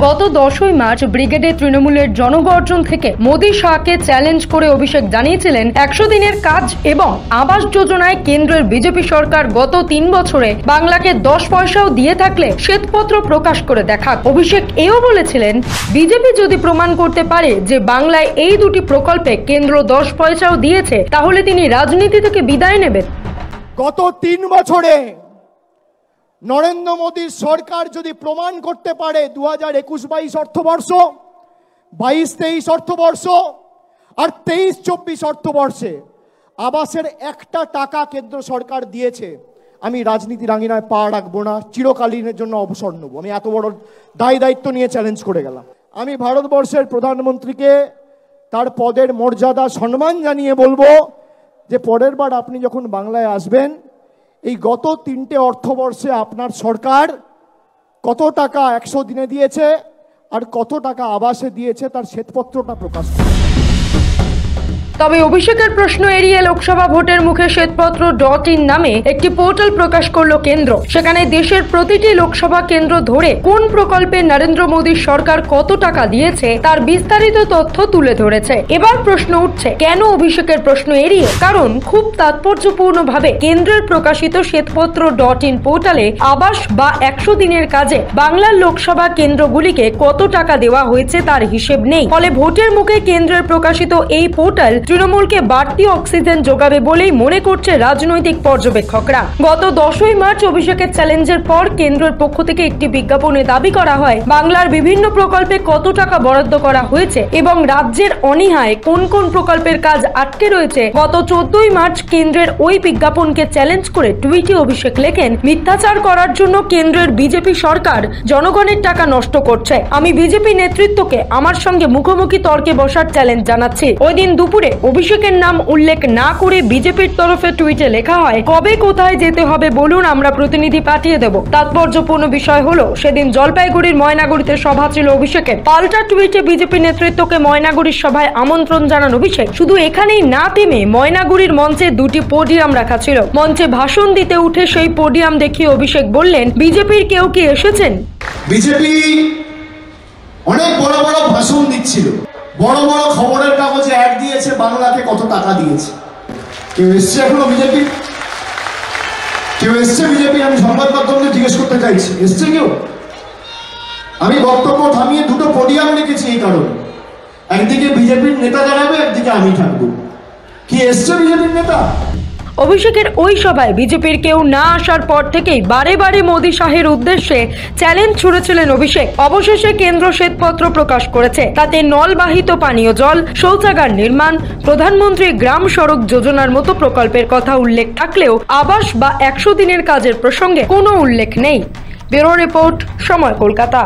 গত 10ই মার্চ ব্রিগেডে তৃণমূলের জনগর্জন থেকে মোদি শাহকে চ্যালেঞ্জ করে অভিষেক জানিয়েছিলেন 100 দিনের কাজ এবং আবাস যোজনায় কেন্দ্রের বিজেপি সরকার গত 3 বছরে বাংলাকে 10 পয়সাও দিয়ে থাকলে শ্বেতপত্র প্রকাশ করে দেখাক। অভিষেক এও বলেছিলেন, বিজেপি যদি প্রমাণ করতে পারে যে বাংলায় এই দুটি প্রকল্পে কেন্দ্র 10 পয়সাও দিয়েছে তাহলে তিনি রাজনীতি থেকে বিদায় নেবেন। গত 3 বছরে নরেন্দ্র মোদীর সরকার যদি প্রমাণ করতে পারে 2021-22 অর্থবর্ষ, 22-23 অর্থবর্ষ আর 23-24 অর্থবর্ষে আবাসের একটা টাকা কেন্দ্র সরকার দিয়েছে, আমি রাজনীতির আঙিনায় পা রাখবো না, চিরকালীনের জন্য অবসর নেব। আমি এত বড় দায়িত্ব নিয়ে চ্যালেঞ্জ করে গেলাম। আমি ভারতবর্ষের প্রধানমন্ত্রীকে তার পদের মর্যাদা সম্মান জানিয়ে বলবো যে পরের বার আপনি যখন বাংলায় আসবেন, এই গত 3টে অর্থবর্ষে আপনার সরকার কত টাকা 100 দিনে দিয়েছে আর কত টাকা আবাসে দিয়েছে তার শ্বেতপত্রটা প্রকাশ করুন। তবে অভিষেকের প্রশ্ন এড়িয়ে লোকসভা ভোটের মুখে শ্বেতপত্র.in নামে একটি পোর্টাল প্রকাশ করলো কেন্দ্র। সেখানে দেশের প্রতিটি লোকসভা কেন্দ্র ধরে কোন প্রকল্পে নরেন্দ্র মোদীর সরকার কত টাকা দিয়েছে তার বিস্তারিত তথ্য তুলে ধরেছে। এবার প্রশ্ন উঠছে, কেন অভিষেকের প্রশ্ন এড়িয়ে? কারণ খুব তাৎপর্যপূর্ণভাবে কেন্দ্রের প্রকাশিত শ্বেতপত্র.in পোর্টালে আবাস বা 100 দিনের কাজে বাংলার লোকসভা কেন্দ্রগুলিকে কত টাকা দেওয়া হয়েছে তার হিসেব নেই। ফলে ভোটের মুখে কেন্দ্রের প্রকাশিত এই পোর্টাল তৃণমূলকে বাড়তি অক্সিজেন যোগাবে বলেই মনে করছে রাজনৈতিক পর্যবেক্ষকরা। গত 10ই মার্চ অভিষেকের চ্যালেঞ্জের পর কেন্দ্রের পক্ষ থেকে একটি বিজ্ঞাপনে দাবি করা হয় বাংলার বিভিন্ন প্রকল্পে কত টাকা বরাদ্দ করা হয়েছে এবং রাজ্যের অনীহায় কোন কোন প্রকল্পের কাজ আটকে রয়েছে। গত 14ই মার্চ কেন্দ্রের ওই বিজ্ঞাপনকে চ্যালেঞ্জ করে টুইটে অভিষেক লেখেন, মিথ্যাচার করার জন্য কেন্দ্রের বিজেপি সরকার জনগণের টাকা নষ্ট করছে। আমি বিজেপি নেতৃত্বকে আমার সঙ্গে মুখোমুখি তর্কে বসার চ্যালেঞ্জ জানাচ্ছি। ওই দিন দুপুরে অভিষেকের নাম উল্লেখ না করে বিজেপির তরফে টুইটে লেখা হয়, কবে কোথায় যেতে হবে বলুন, আমরা প্রতিনিধি পাঠিয়ে দেব। তাৎপর্যপূর্ণ বিষয় হলো সেদিন জলপাইগুড়ির ময়নাগুড়িতে সভা ছিল অভিষেকের। পাল্টা টুইটে বিজেপি নেতৃত্বকে ময়নাগুড়ির সভায় আমন্ত্রণ জানান অভিষেক। শুধু এখানেই না থেমে ময়নাগুড়ির মঞ্চে 2টি পোডিয়াম রাখা ছিল। মঞ্চে ভাষণ দিতে উঠে সেই পোডিয়াম দেখিয়ে অভিষেক বললেন, বিজেপির কেউ কি এসেছেন? বিজেপি অনেক বড় বড় ভাষণ দিচ্ছিল, বড় বড় খবরের কাগজে অ্যাড দিয়েছে বাংলাকে কত টাকা দিয়েছে। কেউ এসছে এখনো বিজেপি? কেউ এসছে বিজেপি? আমি সংবাদ মাধ্যমে জিজ্ঞেস করতে চাইছি, এসছে কেউ? আমি বক্তব্য থামিয়ে 2টো পোডিয়াম রেখেছি এই কারণে, একদিকে বিজেপির নেতা দাঁড়াবে, একদিকে আমি থাকবো। কি এসছে বিজেপির নেতা? অভিষেকের ওই সভায় বিজেপির কেউ না আসার পর থেকেই বারে বারে মোদি শাহের উদ্দেশ্যে চ্যালেঞ্জ ছুড়েছিলেন অভিষেক। অবশেষে কেন্দ্র শ্বেতপত্র প্রকাশ করেছে। তাতে নলবাহিত পানীয় জল, শৌচাগার নির্মাণ, প্রধানমন্ত্রী গ্রাম সড়ক যোজনার মতো প্রকল্পের কথা উল্লেখ থাকলেও আবাস বা 100 দিনের কাজের প্রসঙ্গে কোনো উল্লেখ নেই। ব্যুরো রিপোর্ট, সময়, কলকাতা।